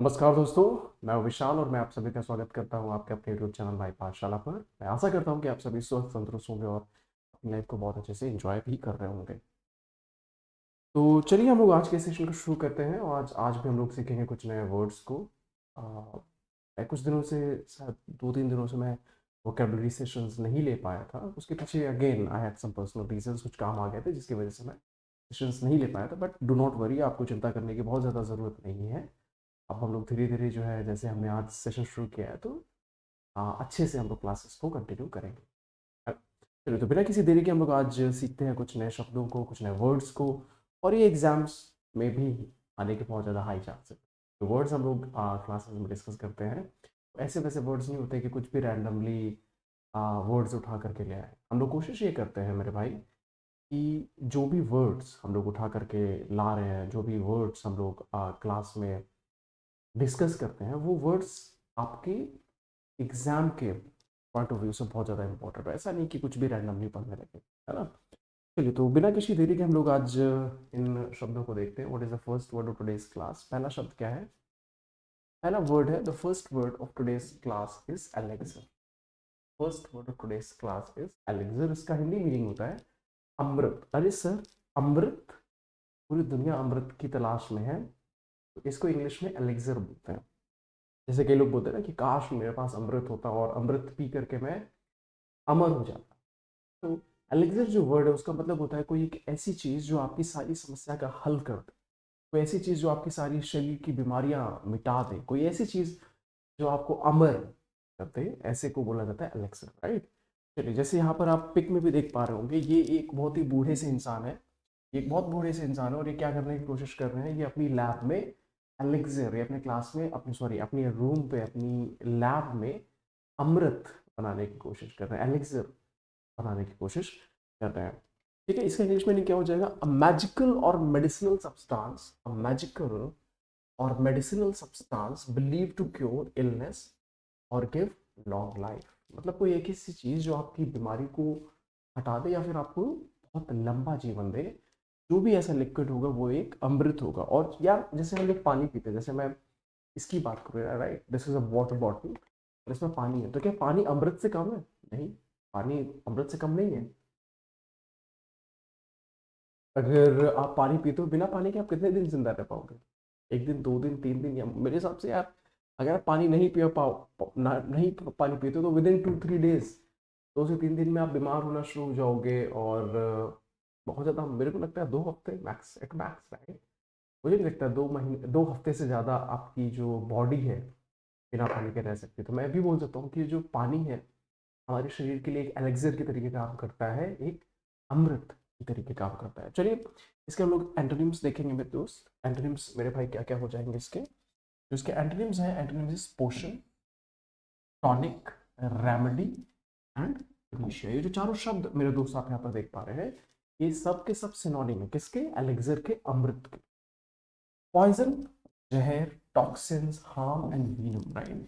नमस्कार दोस्तों। मैं विशाल और मैं आप सभी का स्वागत करता हूं आपके अपने यूट्यूब चैनल भाई पाठशाला पर। मैं आशा करता हूं कि आप सभी स्वस्थ तंदुरुस्त होंगे और अपनी लाइफ को बहुत अच्छे से एंजॉय भी कर रहे होंगे। तो चलिए हम लोग आज के सेशन को शुरू करते हैं और आज आज भी हम लोग सीखेंगे कुछ नए वर्ड्स को। आ, मैं कुछ दिनों से शायद 2-3 दिनों से मैं वोकेबलरी सेशंस नहीं ले पाया था। उसके पीछे again I had some personal reasons, कुछ काम आ गए थे जिसकी वजह से मैं सेशंस नहीं ले पाया था। बट डू नॉट वरी, आपको चिंता करने की बहुत ज़्यादा ज़रूरत नहीं है। अब हम लोग धीरे धीरे जो है, जैसे हमने आज सेशन शुरू किया है, तो अच्छे से हम लोग क्लासेस को कंटिन्यू करेंगे। चलिए, तो बिना किसी देरी के हम लोग आज सीखते हैं कुछ नए शब्दों को, कुछ नए वर्ड्स को। और ये एग्जाम्स में भी आने के बहुत ज़्यादा हाई चांस है। तो वर्ड्स हम लोग क्लासेस में डिस्कस करते हैं, तो ऐसे वैसे वर्ड्स नहीं होते कि कुछ भी रैंडमली वर्ड्स उठा करके ले आए। हम लोग कोशिश ये करते हैं मेरे भाई कि जो भी वर्ड्स हम लोग उठा करके ला रहे हैं, जो भी वर्ड्स हम लोग क्लास में डिस्कस करते हैं, वो वर्ड्स आपके एग्जाम के पॉइंट ऑफ व्यू से बहुत ज़्यादा इंपॉर्टेंट है। ऐसा नहीं कि कुछ भी रैंडम नहीं पढ़ने लगे, है ना। चलिए, तो बिना किसी देरी के हम लोग आज इन शब्दों को देखते हैं। What is the first word of today's class? पहला शब्द क्या है? पहला वर्ड है, the first word of today's class is elixir. First word of today's class is elixir. इसका हिंदी मीनिंग होता है अमृत। अरे सर, अमृत? पूरी दुनिया अमृत की तलाश में है, तो इसको इंग्लिश में एलेक्सर बोलते हैं। जैसे कई लोग बोलते हैं ना कि काश मेरे पास अमृत होता और अमृत पी करके मैं अमर हो जाता। तो एलेक्सर जो वर्ड है उसका मतलब होता है कोई एक ऐसी चीज़ जो आपकी सारी समस्या का हल कर दे, कोई ऐसी चीज़ जो आपकी सारी शरीर की बीमारियां मिटा दे, कोई ऐसी चीज़ जो आपको अमर कर दे, ऐसे को बोला जाता है एलेक्सर, राइट। चलिए, जैसे यहाँ पर आप पिक में भी देख पा रहे होंगे, ये एक बहुत ही बूढ़े से इंसान है। ये एक बहुत बूढ़े से इंसान है और ये क्या करने की कोशिश कर रहे हैं, ये अपनी लैब में एलेक्सर, ये अपने क्लास में, अपनी सॉरी अपनी रूम पे, अपनी लैब में अमृत बनाने की कोशिश कर रहे हैं, एलेक्सर बनाने की कोशिश कर रहे हैं। ठीक है, इसका इंग्लिश में क्या हो जाएगा? अ मैजिकल और मेडिसिनल सब्सटेंस, अ मैजिकल और medicinal substance believe to cure illness और गिव लॉन्ग लाइफ। मतलब कोई एक ऐसी चीज जो आपकी बीमारी को हटा दे या फिर आपको बहुत लंबा जीवन दे। जो भी ऐसा लिक्विड होगा वो एक अमृत होगा। और यार, जैसे हम लोग पानी पीते हैं, जैसे मैं इसकी बात करूँ, right, this is a water bottle और इसमें पानी है, तो क्या पानी अमृत से कम है? नहीं, पानी अमृत से कम नहीं है। अगर आप पानी पीते हो, बिना पानी के आप कितने दिन जिंदा रह पाओगे? एक दिन, 2 दिन, 3 दिन, या मेरे हिसाब से यार, अगर आप पानी नहीं पी पाओ नहीं पानी पीते हो, तो विद इन 2-3 डेज, 2 से 3 दिन में आप बीमार होना शुरू हो जाओगे। और बहुत ज़्यादा, मेरे को लगता है 2 हफ्ते मैक्स, एक मैक्स, राइट। मुझे नहीं लगता 2 महीने, 2 हफ्ते से ज़्यादा आपकी जो बॉडी है बिना पानी के रह सकती है। तो मैं भी बोल सकता हूँ कि जो पानी है हमारे शरीर के लिए एक एलेक्सर के तरीके काम करता है, एक अमृत के तरीके काम करता है। चलिए, इसके हम लोग एंटोनिम्स देखेंगे मेरे दोस्त। एंटोनिम्स मेरे भाई क्या क्या हो जाएंगे इसके? जो इसके एंटोनिम्स हैं, antonyms is potion, tonic, remedy and panacea. ये जो चारों शब्द मेरे दोस्त आप यहाँ पर देख पा रहे हैं, ये सब के सब सिनोनिम है किसके? एलेक्सर के, अमृत के। पॉइजन, जहर, toxins, harm and venom, right.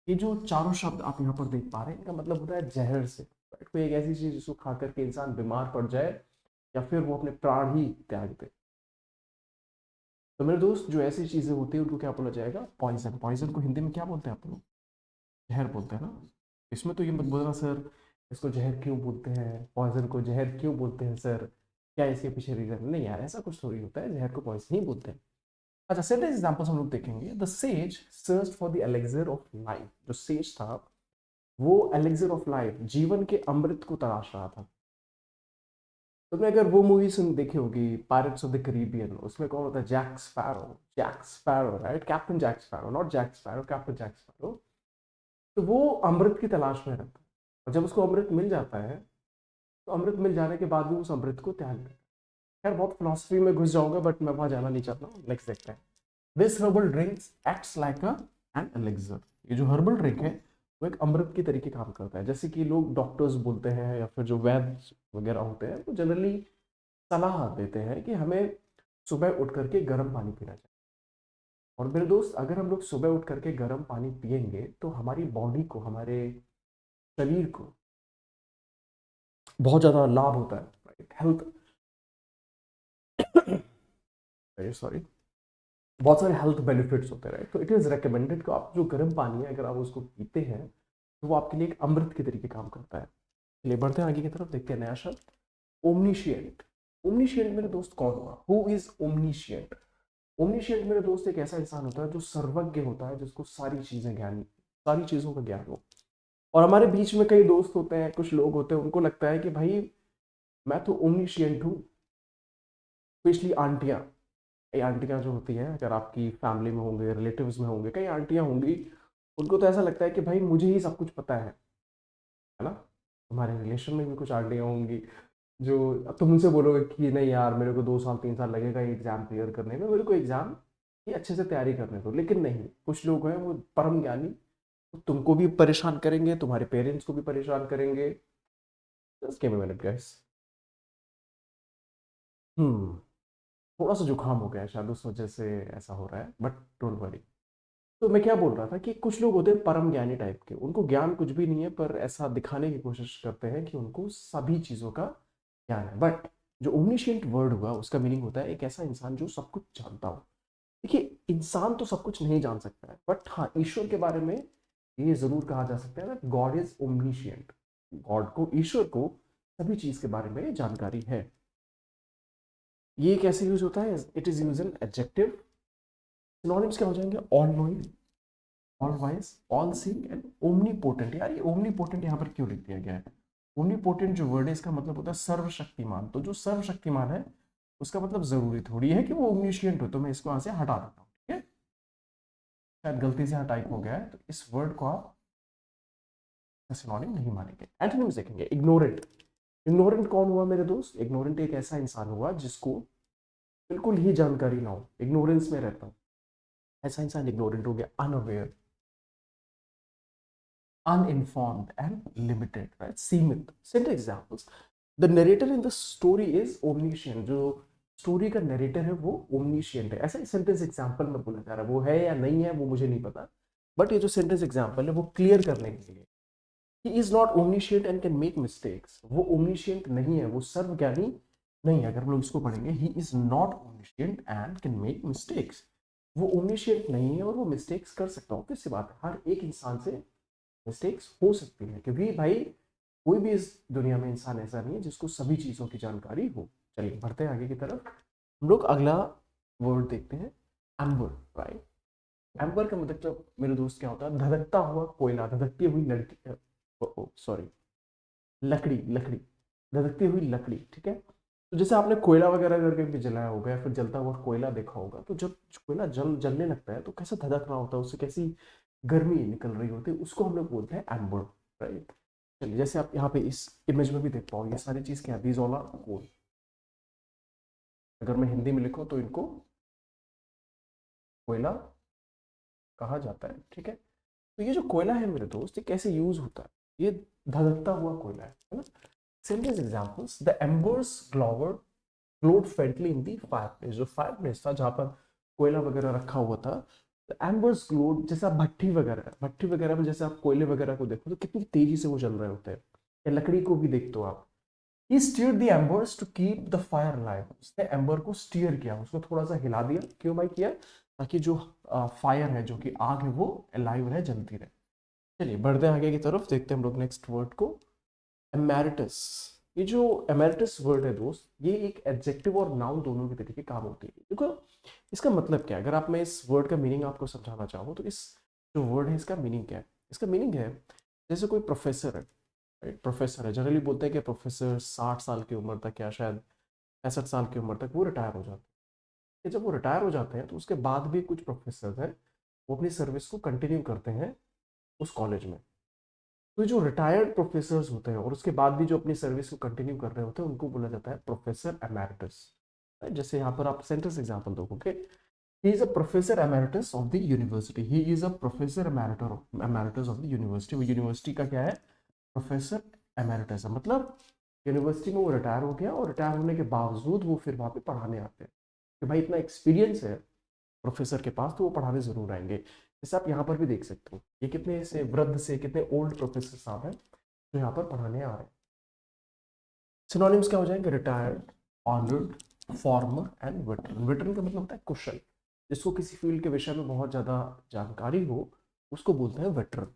ये जो चारों शब्द आप यहाँ पर देख पा रहे हैं, इनका मतलब होता है जहर से, right? कोई एक ऐसी चीज जिसको खा करके इंसान बीमार पड़ जाए या फिर वो अपने प्राण ही त्याग दे। तो मेरे दोस्त, जो ऐसी चीजें होती है उनको क्या बोला जाएगा? पॉइजन। पॉइजन को हिंदी में क्या बोलते हैं आप लोग? जहर बोलते हैं ना। इसमें तो ये मत बोलना सर इसको जहर क्यों बोलते हैं, पॉइजन को जहर क्यों बोलते हैं सर, क्या इसके पीछे रीजन? नहीं यार, ऐसा कुछ थोड़ी होता है, जहर को पॉइजन ही बोलते हैं। अच्छा, सेंटेंस एग्जांपल्स हम लोग देखेंगे। The sage search for the elixir of life. जो सेज था, वो एलेक्सर ऑफ लाइफ, जीवन के अमृत को तलाश रहा था। तुमने अगर वो मूवी सुन देखी होगी, पायरेट्स ऑफ द करीबियन, उसमें कौन होता है? Jack Sparrow. Jack Sparrow, right, captain Jack Sparrow, not Jack Sparrow, captain Jack Sparrow. तो वो अमृत की तलाश में रहता है, और जब उसको अमृत मिल जाता है, तो अमृत मिल जाने के बाद भी उस अमृत को त्याग देता है। खैर, बहुत फिलोसफी में घुस जाऊंगा, बट मैं वहां जाना नहीं चाहता हूँ। नेक्स्ट देखते हैं। This herbal drinks acts like a an elixir. ये जो हर्बल ड्रिंक है, वो एक अमृत की तरीके काम करता है। जैसे कि लोग डॉक्टर्स बोलते हैं या फिर जो वैद्य वगैरह होते हैं, वो जनरली सलाह देते हैं कि हमें सुबह उठ करके गर्म पानी पीना चाहिए। और मेरे दोस्त, अगर हम लोग सुबह उठ करके गर्म पानी पियेंगे, तो हमारी बॉडी को, हमारे शरीर को बहुत ज़्यादा लाभ होता है, राइट, हेल्थ। Very sorry. बहुत सारे हेल्थ बेनिफिट्स होते हैं, तो इट इज़ रिकमेंडेड कि आप जो गर्म पानी है अगर आप उसको पीते हैं तो वो आपके लिए एक अमृत के तरीके काम करता है। चलिए बढ़ते हैं आगे की तरफ, देखते हैं नया शब्द ओमनीशियंट। ओमनीशियंट मेरे दोस्त कौन हुआ? Who is omniscient? ओमनीशियंट मेरे दोस्त एक ऐसा इंसान होता है जो सर्वज्ञ होता है, जिसको सारी चीजें ज्ञान, सारी चीजों का ज्ञान हो। और हमारे बीच में कई दोस्त होते हैं, कुछ लोग होते हैं, उनको लगता है कि भाई मैं तो ओमनीशियंट हूँ। स्पेशली आंटियां, कई आंटियां जो होती हैं, अगर आपकी फैमिली में होंगे, रिलेटिव्स में होंगे, कई आंटियां होंगी, उनको तो ऐसा लगता है कि भाई मुझे ही सब कुछ पता है ना। तुम्हारे रिलेशन में भी कुछ आंटियां होंगी जो, अब तुम उनसे बोलोगे कि नहीं यार मेरे को 2 साल 3 साल लगेगा ये एग्जाम क्लियर करने में, मेरे को एग्जाम ये अच्छे से तैयारी करने दो। लेकिन नहीं, कुछ लोग हैं वो परम ज्ञानी, तुमको भी परेशान करेंगे, तुम्हारे पेरेंट्स को भी परेशान करेंगे। Just give me minute guys. Hmm थोड़ा सा जुकाम हो गया है, शायद उस वजह से ऐसा हो रहा है, बट डोंट वरी। तो मैं क्या बोल रहा था कि कुछ लोग होते हैं परम ज्ञानी टाइप के, उनको ज्ञान कुछ भी नहीं है, पर ऐसा दिखाने की कोशिश करते हैं कि उनको सभी चीज़ों का ज्ञान है। बट जो ओमनिशिएंट वर्ड हुआ उसका मीनिंग होता है एक ऐसा इंसान जो सब कुछ जानता हो। देखिए, इंसान तो सब कुछ नहीं जान सकता है, बट हाँ ईश्वर के बारे में ये जरूर कहा जा सकता है ना, गॉड इज ओमनिशिएंट। गॉड को, ईश्वर को सभी चीज के बारे में जानकारी है। ये कैसे यूज होता है? It is use in adjective. Synonyms क्या हो जाएंगे? All knowing, all wise, all seeing and omnipotent. यार ये ओमनीपोटेंट यहाँ पर क्यों लिख दिया गया है? ओमनीपोटेंट जो वर्ड है इसका मतलब होता है सर्वशक्तिमान। तो जो सर्वशक्तिमान है उसका मतलब जरूरी थोड़ी है कि वो ओमनिशिएंट हो। तो मैं इसको यहाँ से हटा देता हूँ, ठीक है। शायद गलती से यहाँ टाइप हो गया है, तो इस वर्ड को आप सिनोनिम नहीं मानेंगे। एंटोनिम्स देखेंगे। इग्नोरेंट। इग्नोरेंट कौन हुआ मेरे दोस्त? इग्नोरेंट एक ऐसा इंसान हुआ जिसको बिल्कुल ही जानकारी ना हो, इग्नोरेंस में रहता हूँ, ऐसा इंसान इग्नोरेंट हो गया। Unaware, uninformed and limited, right? सीमित। Simple examples. The narrator in the story is omniscient. जो स्टोरी का नरेटर है वो ओमनीशियंट है। ऐसा सेंटेंस एग्जांपल में बोला जा रहा है, वो है या नहीं है वो मुझे नहीं पता, बट ये जो सेंटेंस एग्जांपल है वो क्लियर करने के लिए, he is not omniscient and can make mistakes. वो ओमनीशियंट नहीं है, वो सर्वज्ञानी नहीं है। अगर हम लोग इसको पढ़ेंगे, he is not omniscient and can make mistakes. वो ओमनीशियंट नहीं है और वो मिस्टेक्स कर सकता हूँ। किस बात है, हर एक इंसान से मिस्टेक्स हो सकती है, क्योंकि भाई कोई भी इस दुनिया में इंसान ऐसा नहीं है जिसको सभी चीज़ों की जानकारी हो। चलिए बढ़ते हैं आगे की तरफ। हम लोग अगला वर्ड देखते हैं, एम्बर, राइट। एम्बर का मतलब मेरे दोस्त क्या होता है? धधकता हुआ कोयला, धधकती हुई लड़की, सॉरी, लकड़ी, लकड़ी, धधकती हुई लकड़ी, ठीक है। तो जैसे आपने कोयला वगैरह करके भी जलाया होगा या फिर जलता हुआ कोयला देखा होगा, तो जब कोयला जलने लगता है तो कैसा धधक रहा होता है, उससे कैसी गर्मी निकल रही होती है, उसको हम लोग बोलते हैं एम्बर, राइट। चलिए जैसे आप यहाँ पे इस इमेज में भी देख पाओ, ये सारी चीज क्या है? दीज ऑल आर कोल। अगर मैं हिंदी में लिखूं तो इनको कोयला कहा जाता है, ठीक है। तो ये जो कोयला है मेरे दोस्त, ये कैसे यूज होता है? ये धधकता हुआ कोयला है ना। Simple examples, the embers glowered glowed faintly in the fireplace। जो फायरप्लेस था जहाँ पर कोयला वगैरह रखा हुआ था, तो एम्बर्स ग्लोड, जैसे आप भट्टी वगैरह, भट्टी वगैरह में जैसे आप कोयले वगैरह को देखो तो कितनी तेजी से वो जल रहे होते हैं, या लकड़ी को भी देख दो आप। He stirred the embers to keep the fire alive. उसने एम्बर को स्टीयर किया, उसको थोड़ा सा हिला दिया। क्यों भाई किया? ताकि जो फायर है, जो कि आग है, वो अलाइव रहे, जलती रहे। चलिए बढ़ते हैं आगे की तरफ, देखते हैं हम लोग नेक्स्ट वर्ड को, एमेरिटस। ये जो एमेरिटस वर्ड है दोस्त, ये एक एडजेक्टिव और नाउन दोनों के तरीके काम होती है। देखो इसका मतलब क्या है, अगर आप, मैं इस वर्ड का मीनिंग आपको समझाना चाहूँ तो इस जो वर्ड है इसका मीनिंग क्या है? इसका मीनिंग है जैसे कोई प्रोफेसर है, राइट। प्रोफेसर है, जनरली बोलते हैं कि प्रोफेसर 60 साल की उम्र तक या शायद 65 साल की उम्र तक वो रिटायर हो जाते हैं। जब वो रिटायर हो जाते हैं तो उसके बाद भी कुछ प्रोफेसर हैं, वो अपनी सर्विस को कंटिन्यू करते हैं उस कॉलेज में। तो जो रिटायर्ड प्रोफेसर्स होते हैं और उसके बाद भी जो अपनी सर्विस को कंटिन्यू कर रहे होते हैं, उनको बोला जाता है प्रोफेसर एमेरिटस। जैसे यहाँ पर आप सेंटेंस एग्जांपल देखोगे, he is a professor emeritus of the university. He is a professor emeritus of the university. वो यूनिवर्सिटी का क्या है? प्रोफेसर एमेरिटस है। मतलब यूनिवर्सिटी में वो रिटायर हो गया और रिटायर होने के बावजूद वो फिर वहाँ पे पढ़ाने आते हैं, कि भाई इतना एक्सपीरियंस है प्रोफेसर के पास, तो वो पढ़ाने जरूर आएंगे। जैसे आप यहाँ पर भी देख सकते हो, ये कितने से वृद्ध से कितने ओल्ड प्रोफेसर साहब हैं जो यहाँ पर पढ़ाने आ रहे हैं। सिनोनिम्स क्या हो जाएंगे? Retired, honoured, farmer and veteran. Veteran का मतलब होता है कुशल। जिसको किसी फील्ड के विषय में बहुत ज़्यादा जानकारी हो, उसको बोलते हैं वेटरन।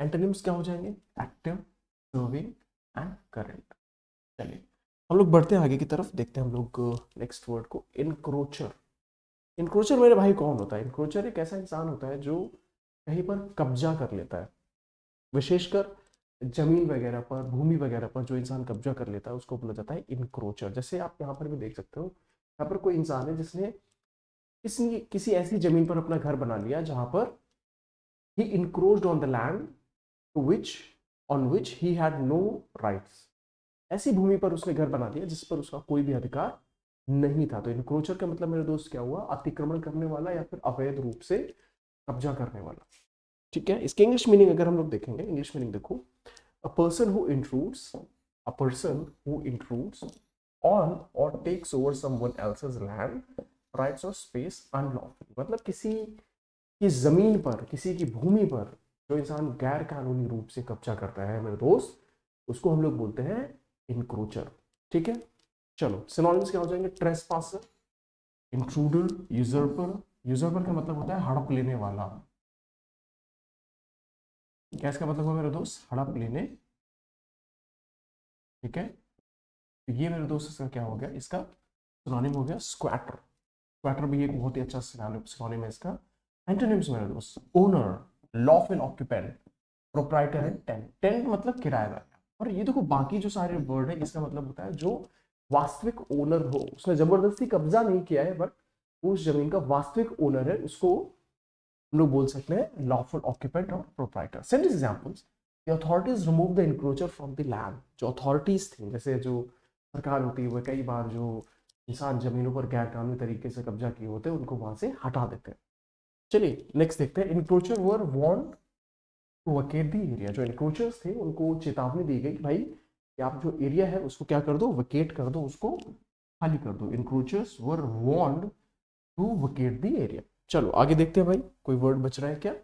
एंटोनिम्स क्या हो जाएंगे? Active, serving and current. चलिए हम लोग बढ़ते हैं आगे की तरफ, देखते हैं हम लोग नेक्स्ट वर्ड को, इनक्रोचर। इनक्रोचर मेरे भाई कौन होता है? इनक्रोचर एक ऐसा इंसान होता है जो कहीं पर कब्जा कर लेता है, विशेषकर जमीन वगैरह पर, भूमि वगैरह पर जो इंसान कब्जा कर लेता है उसको बोला जाता है इनक्रोचर। जैसे आप यहाँ पर भी देख सकते हो, यहाँ पर कोई इंसान है जिसने किसी ऐसी जमीन पर अपना घर बना लिया जहां पर he encroached on the land to which on which he had no rights। ऐसी भूमि पर उसने घर बना लिया जिस पर उसका कोई भी अधिकार नहीं था। तो इनक्रोचर का मतलब मेरे दोस्त क्या हुआ? अतिक्रमण करने वाला या फिर अवैध रूप से कब्जा करने वाला। ठीक है, इसके इंग्लिश मीनिंग अगर हम लोग देखेंगे, इंग्लिश मीनिंग देखो, a person who intrudes, a person who intrudes on or takes over someone else's land, rights of space unlawfully. मतलब किसी की जमीन पर, किसी की भूमि पर जो इंसान गैर कानूनी रूप से कब्जा करता है मेरे दोस्त, उसको हम लोग बोलते हैं इनक्रोचर। ठीक है, चलो सिनोनिम्स क्या हो जाएंगे? ट्रेसपासर, इंट्रूडर, यूजर्पर। यूजर्पर का मतलब होता है हड़प लेने वाला। क्या इसका मतलब है मेरे दोस्त? हड़प लेने। ठीक है, तो ये मेरे दोस्त इसका क्या हो गया? इसका सिनोनिम हो गया स्क्वैटर। स्क्वैटर भी एक बहुत ही अच्छा सिनोनिम है इसका। एंटोनिम्स मेरे दोस्त, owner, lawful occupant, proprietor and tent. Tent मतलब किराएदार। और ये देखो बाकी जो सारे वर्ड है, इसका मतलब होता है जो वास्तविक ओनर हो, उसने जबरदस्ती कब्जा नहीं किया है, बट उस जमीन का वास्तविक ओनर है, उसको हम लोग बोल सकते हैं लॉफुल ऑक्यूपेंट और proprietor. Send examples, the authorities remove the encroacher from the land. जो अथॉरिटीज थी, जैसे जो सरकार होती है, वह कई बार जो इंसान जमीनों पर गैर कानूनी तरीके से कब्जा किए होते हैं उनको वहां से हटा देते हैं। चलिए नेक्स्ट देखते हैं, encroacher were warned to vacate the area. जो इंक्रोचर्स थे उनको चेतावनी दी गई, भाई कि आप जो एरिया है उसको क्या कर दो? वकेट कर दो, उसको खाली कर दो। Encroachers were warned to vacate the area. चलो आगे देखते हैं भाई, कोई वर्ड बच रहा है क्या?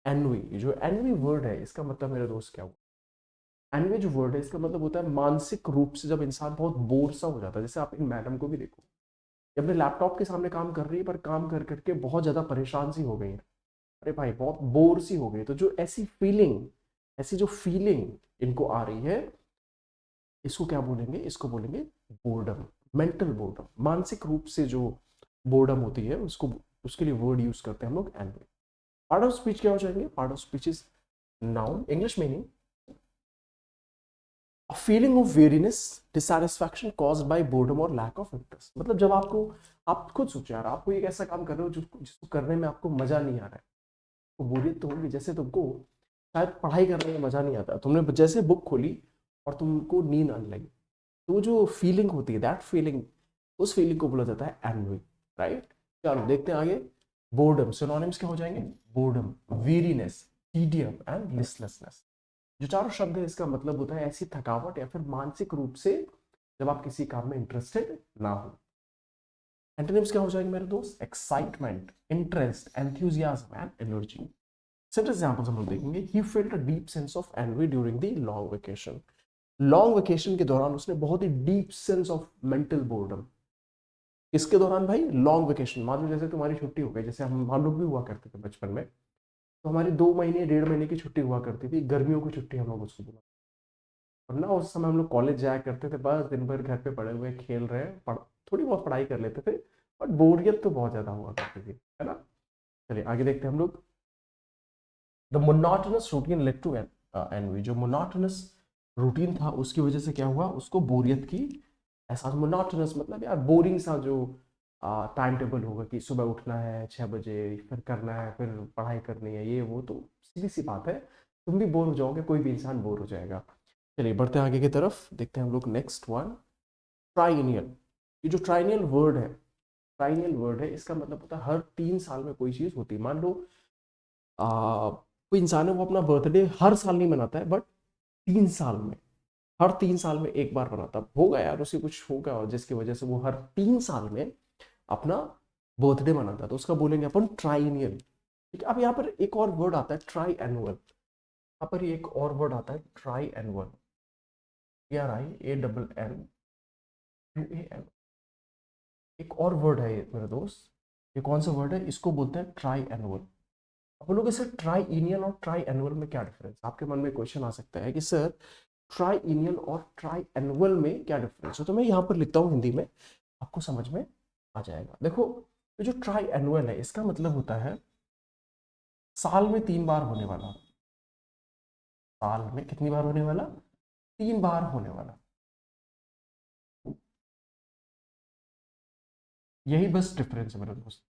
एनवी। जो एनवी वर्ड है इसका मतलब मेरे दोस्त क्या हुआ? एनवी जो वर्ड है इसका मतलब होता है मानसिक रूप से जब इंसान बहुत बोर सा हो जाता है। जैसे आप इन मैडम को भी देखो, ये अपने लैपटॉप के सामने काम कर रही है, पर काम कर करके बहुत ज्यादा परेशान सी हो गई है। अरे भाई बहुत बोर सी हो गई। तो जो ऐसी फीलिंग, ऐसी जो फीलिंग इनको आ रही है, इसको क्या बोलेंगे? इसको बोलेंगे बोर्डम। मेंटल बोर्डम, मानसिक रूप से जो बोर्डम होती है उसको, उसके लिए वर्ड यूज करते हैं हम लोग एनवी। पार्ट ऑफ स्पीच क्या हो जाएंगे? Part of speech is noun. English meaning, a feeling of weariness, dissatisfaction caused by boredom or lack of interest। मतलब जब आपको, आप खुद सोचो यार, आपको एक ऐसा काम कर रहे हो जिसको करने में आपको मजा नहीं आ रहा है, तो बोरियत तो होगी। जैसे तुमको शायद पढ़ाई करने में मजा नहीं आता, तुमने जैसे बुक खोली और तुमको नींद आने लगी, तो जो फीलिंग होती है, दैट फीलिंग, उस फीलिंग को बोला जाता है एनवी। राइट, चलो देखते हैं आगे। बोर्डम, सिनोनिम्स क्या हो जाएंगे? Boredom, weariness, tedium and listlessness. जो चारों शब्द है इसका मतलब होता है ऐसी थकावट या फिर मानसिक रूप से जब आप किसी काम में इंटरेस्टेड ना हो। एंटोनिम्स क्या हो जाएंगे मेरे दोस्त? Excitement, interest, enthusiasm and energy. Simple examples हम लोग देखेंगे। He felt a deep sense of envy during the long vacation. Long vacation के दौरान उसने बहुत ही deep sense of mental boredom. इसके दौरान भाई लॉन्ग वेकेशन, मान लो जैसे तुम्हारी छुट्टी हो गई, जैसे हम लोग भी हुआ करते थे बचपन में, तो हमारी 2 महीने 1.5 महीने की छुट्टी हुआ करती थी, गर्मियों की छुट्टी हम लोग उसको बोला। और ना उस समय हम लोग कॉलेज जाया करते थे, बस दिन भर घर पे पड़े हुए खेल रहे हैं, थोड़ी बहुत पढ़ाई कर लेते थे, बट बोरियत तो बहुत ज्यादा हुआ करती थी, है ना। चलिए आगे देखते हैं हम लोग। The monotonous routine led to envy. जो मोनोटोनस रूटीन था उसकी वजह से क्या हुआ? उसको बोरियत की एहसास। मोनोटोनस मतलब यार बोरिंग सा जो टाइम टेबल होगा कि सुबह उठना है 6 बजे, फिर करना है, फिर पढ़ाई करनी है, ये वो, तो सीधी सी बात है, तुम भी बोर हो जाओगे, कोई भी इंसान बोर हो जाएगा। चलिए बढ़ते हैं आगे की तरफ, देखते हैं हम लोग नेक्स्ट वन, ट्राइनियल। ये जो ट्राइनियल वर्ड है, ट्राइनियल वर्ड है, इसका मतलब होता है हर 3 साल में कोई चीज होती है। मान लो कोई इंसान है, वो अपना बर्थडे हर साल नहीं मनाता है, बट 3 साल में, हर 3 साल में एक बार मनाता होगा यार, उसे कुछ होगा और जिसकी वजह से वो हर 3 साल में अपना बर्थडे मनाता है, तो उसका बोलेंगे अपन ट्राइनियल। ठीक है, अब यहाँ पर एक और वर्ड आता है ट्राई एनुअल। यहाँ पर एक और वर्ड आता है ट्राई एनुअल, TRIANNUAL। एक और वर्ड है ये मेरे दोस्त, ये कौन सा वर्ड है? इसको बोलते हैं ट्राई एनुअल। अब लोग इसे ट्राई इनियल और ट्राई एनुअल में क्या डिफरेंस, आपके मन में क्वेश्चन आ सकता है कि सर ट्राई इनियल और ट्राई एनुअल में क्या डिफरेंस है। तो मैं यहाँ पर लिखता हूँ हिंदी में, आपको समझ में आ जाएगा। देखो, ये जो ट्राई एनुअल है इसका मतलब होता है साल में 3 बार होने वाला। साल में कितनी बार होने वाला? 3 बार होने वाला। यही बस डिफरेंस है मेरे दोस्त।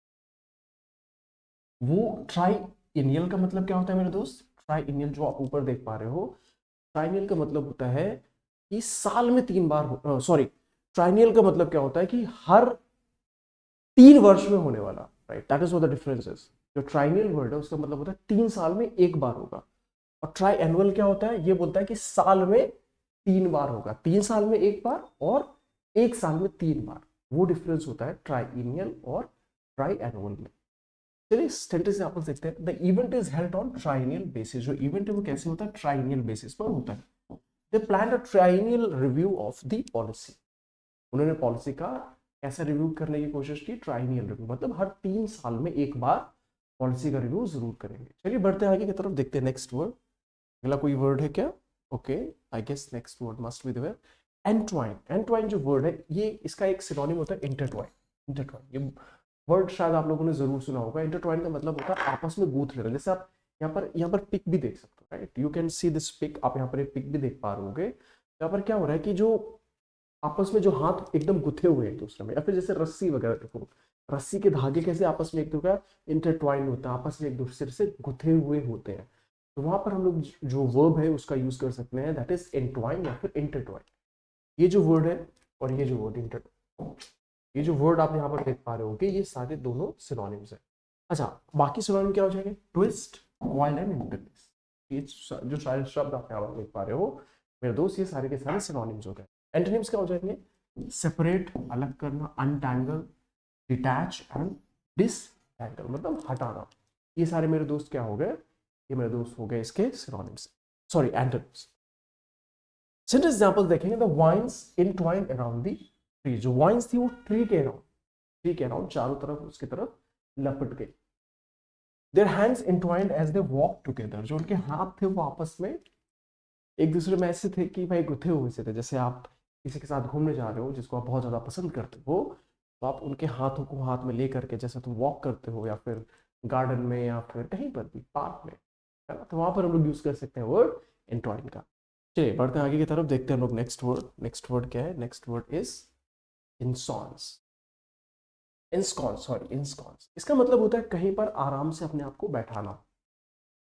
वो ट्राई इनियल का मतलब क्या होता है मेरे दोस्त? ट्राई इनियल जो आप ऊपर देख पा रहे हो, ट्राइनियल का मतलब होता है कि साल में 3 बार, सॉरी, ट्राइनियल का मतलब क्या होता है कि हर 3 वर्ष में होने वाला, right? That is what the difference is. जो ट्राइनियल वर्ड है उसका मतलब होता है 3 साल में 1 बार होगा, और ट्राई एनुअल क्या होता है? ये बोलता है कि साल में 3 बार होगा, 3 साल में 1 बार और 1 साल में 3 बार। वो डिफरेंस होता है ट्राइनियल और ट्राई एनुअल में। चलिए सेंटेंस यहाँ पर देखते हैं। The event is held on triennial basis. जो इवेंट है वो कैसे होता है? ट्राइनियल बेसिस पर होता है। They plan a triennial review of the policy. उन्होंने पॉलिसी का कैसे रिव्यू करने की कोशिश की? ट्राइनियल रिव्यू, मतलब हर 3 साल में 1 बार पॉलिसी का रिव्यू जरूर करेंगे। चलिए बढ़ते हैं आगे की तरफ, देखते हैं नेक्स्ट वर्ड। अगला कोई वर्ड है क्या? Okay, I guess next word must be there entwine. Entwine जो वर्ड है ये, इसका एक सिनोनिम होता है इंटरट्वाइन। इंटरट्वाइन ये वर्ड शायद आप लोगों ने जरूर सुना होगा। इंटरट्वाइन का मतलब होता है आपस में गूंथ लेना। जैसे आप यहाँ पर पिक भी देख सकते हो, right? You can see this pic. आप यहाँ पर एक पिक भी देख पा रहे होगे। यहाँ पर क्या हो रहा है कि जो आपस में जो हाथ एकदम गुथे हुए हैं एक दूसरे में, या फिर जैसे रस्सी वगैरह देखो, रस्सी के धागे कैसे आपस में एक दूसरे इंटरट्वाइन होता है, आपस में एक दूसरे से गुथे हुए होते हैं। तो वहां पर हम लोग जो वर्ब है उसका यूज कर सकते हैं, दैट इज एंटवाइन या फिर इंटरट्वाइन। ये जो वर्ड है और ये जो वर्ड इंटर, ये जो वर्ड आप यहाँ पर देख पा रहे होगे, ये सारे दोनों सिनोनिम्स है। अच्छा, बाकी सिनोनिम क्या हो जाएंगे? Twist, coil and interlace. ये जो सारे शब्द आप यहाँ पर देख पा रहे हो मेरे दोस्त, ये सारे के सारे सिनोनिम्स हो गए। एंटोनिम्स क्या हो जाएंगे? सेपरेट, अलग करना, अनटैंगल, डिटैच एंड डिसटैंगल, मतलब हटाना। ये सारे मेरे दोस्त क्या हो गए? ये मेरे दोस्त हो गए इसके synonyms, sorry antonyms. Sentence example देखेंगे। The vines entwined around the tree. जो वाइन्स थी वो ट्री के अराउंड चारों तरफ उसकी तरफ लपट गई। Their hands entwined as they walk together. जो उनके हाथ थे वो आपस में एक दूसरे में ऐसे थे कि भाई गुथे हुए से थे। जैसे आप किसी के साथ घूमने जा रहे हो जिसको आप बहुत ज्यादा पसंद करते हो, तो आप उनके हाथों को हाथ में लेकर के जैसे तुम वॉक करते हो, या फिर गार्डन में या फिर कहीं पर भी पार्क में, है ना? तो वहां पर हम लोग यूज कर सकते हैं वर्ड इंट्वाइन का। चलिए बढ़ते हैं आगे की तरफ, देखते हैं हम लोग नेक्स्ट वर्ड। नेक्स्ट वर्ड क्या है? Next word is ensconce. Ensconce, sorry ensconce. इसका मतलब होता है कहीं पर आराम से अपने आप को बैठाना।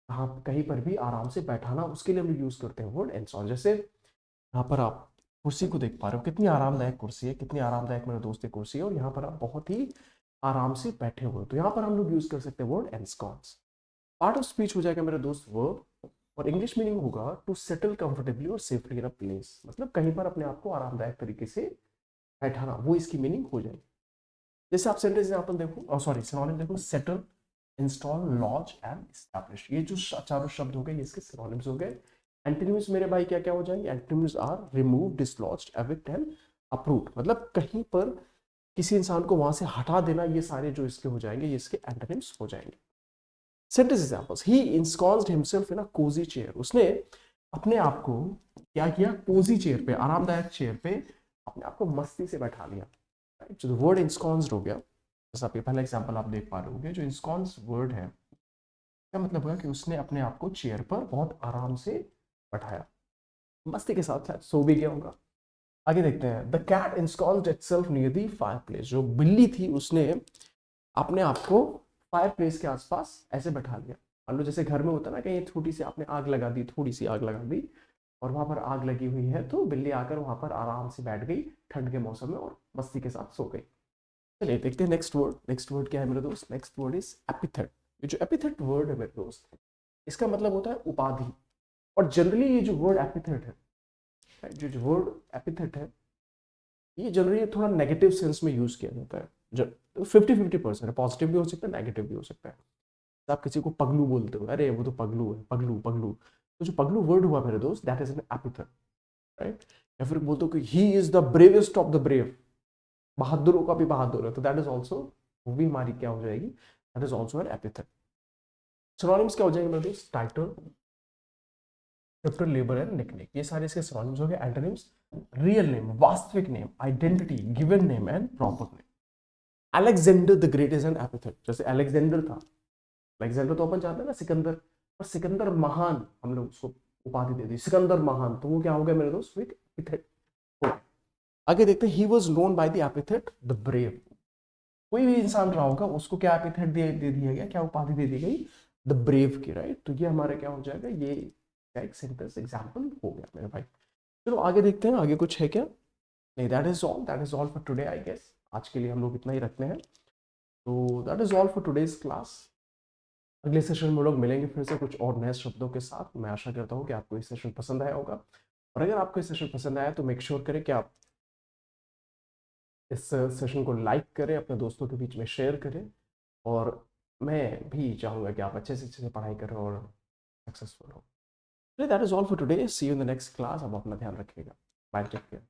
हाँ, कहीं पर भी आराम से बैठाना, उसके लिए हम यूज करते हैं वर्ड इंसॉन्स। जैसे यहाँ पर आप कुर्सी को देख पा रहे हो, कितनी आरामदायक कुर्सी है, कितनी आरामदायक मेरे दोस्त की कुर्सी है, और यहाँ पर आप बहुत ही आराम से बैठे हुए हो। तो यहाँ पर हम लोग यूज कर सकते हैं वर्ड एंस्कॉन्स। पार्ट ऑफ स्पीच हो जाएगा मेरे दोस्त वर्ब, और इंग्लिश मीनिंग होगा टू सेटल कंफर्टेबली और सेफली इन अ प्लेस। मतलब कहीं पर अपने आप को आरामदायक तरीके से बैठाना, वो इसकी मीनिंग हो जाएगी। जैसे आप सेंटेंस एग्जांपल देखो, सॉरी सिनोनिम देखो, settle, install, launch and establish. ये जो चारों शब्द हो गए ये इसके सिनोनिम्स हो गए। एंटोनिम्स मेरे भाई क्या क्या हो जाएंगे? Antonyms are remove, dislodged, evict and uproot. मतलब कहीं पर किसी इंसान को वहां से हटा देना, ये सारे जो इसके हो जाएंगे ये इसके एंटोनिम्स हो जाएंगे। Sentence examples. He ensconced himself in a cosy chair. उसने अपने आप को क्या किया? कोजी चेयर पे, आरामदायक चेयर पे अपने आप को मस्ती से बैठा लिया। जो वर्ड इंस्कॉन्स्ड हो गया, जैसा आप पहला एग्जांपल आप देख पा रहे होंगे, जो इंस्कॉन्स वर्ड है क्या मतलब हुआ? कि उसने अपने आप को चेयर पर बहुत आराम से बैठाया, मस्ती के साथ, शायद सो भी गया होगा। आगे देखते हैं। The cat ensconced itself near the fireplace. जो बिल्ली थी उसने अपने आप को फायर प्लेस के आसपास ऐसे बैठा लिया। मान लो जैसे घर में होता है ना, कहीं छोटी सी आपने आग लगा दी, थोड़ी सी आग लगा दी, और वहां पर आग लगी हुई है, तो बिल्ली आकर वहां पर आराम से बैठ गई ठंड के मौसम में और मस्ती के साथ सो गई। चलिए देखते हैं नेक्स्ट वर्ड। नेक्स्ट वर्ड क्या है मेरे दोस्त? Next word is epithet. ये जो एपिथेट वर्ड है मेरे दोस्त, इसका मतलब होता है उपाधि। और जनरली ये जो वर्ड एपिथेट है, जो वर्ड एपिथेट है, ये जनरली थोड़ा नेगेटिव सेंस में यूज किया जाता है। जो 50-50% है, पॉजिटिव भी हो सकता है, नेगेटिव भी हो सकता है। तो आप किसी को पगलू बोलते हो, अरे वो तो पगलू है, पगलू पगलू। तो जो पगलू वर्ड हुआ मेरे दोस्त, that is an epithet, right? या फिर बोलते हो कि he is the bravest of the brave, बहादुरों का भी बहादुर है, तो दैट इज ऑल्सो वो भी हमारी क्या हो जाएगी, that is also an epithet. Synonyms क्या हो जाएंगे मेरे दोस्त, title, descriptor, label and nickname, ये सारे इसके सिनोनिम्स हो गए। एंटोनिम्स, रियल नेम, वास्तविक name, identity, given name and proper name. Alexander the great is an epithet, जैसे अलेक्जेंडर था, अलेक्जेंडर तो अपन जानते हैं ना सिकंदर, और सिकंदर महान हम लोग उसको उपाधि दे दी, सिकंदर महान, तो वो क्या हो गया मेरे दोस्त, एक एपिथेट हो गया। आगे देखते हैं, he was known by the epithet the brave. कोई भी इंसान रहा होगा उसको क्या एपिथेट दे दिया गया, क्या उपाधि दे दी गई, द ब्रेव की, राइट। तो ये हमारा क्या हो जाएगा, ये एक सेंटेंस एग्जांपल हो गया मेरे भाई। चलो आगे देखते हैं, आगे कुछ है क्या, नहीं, that is all for today I guess. आज के लिए हम लोग इतना ही रखते हैं। तो that is all for today's class. अगले सेशन में लोग मिलेंगे फिर से कुछ और नए शब्दों के साथ। मैं आशा करता हूँ कि आपको ये सेशन पसंद आया होगा, और अगर आपको ये सेशन पसंद आया तो मेक श्योर करें कि आप इस सेशन को लाइक करें, अपने दोस्तों के बीच में शेयर करें, और मैं भी चाहूँगा कि आप अच्छे से पढ़ाई करें और सक्सेसफुल हो। That is all for today, see you in the next class. अब अपना ध्यान रखिएगा, बाय, टेक केयर।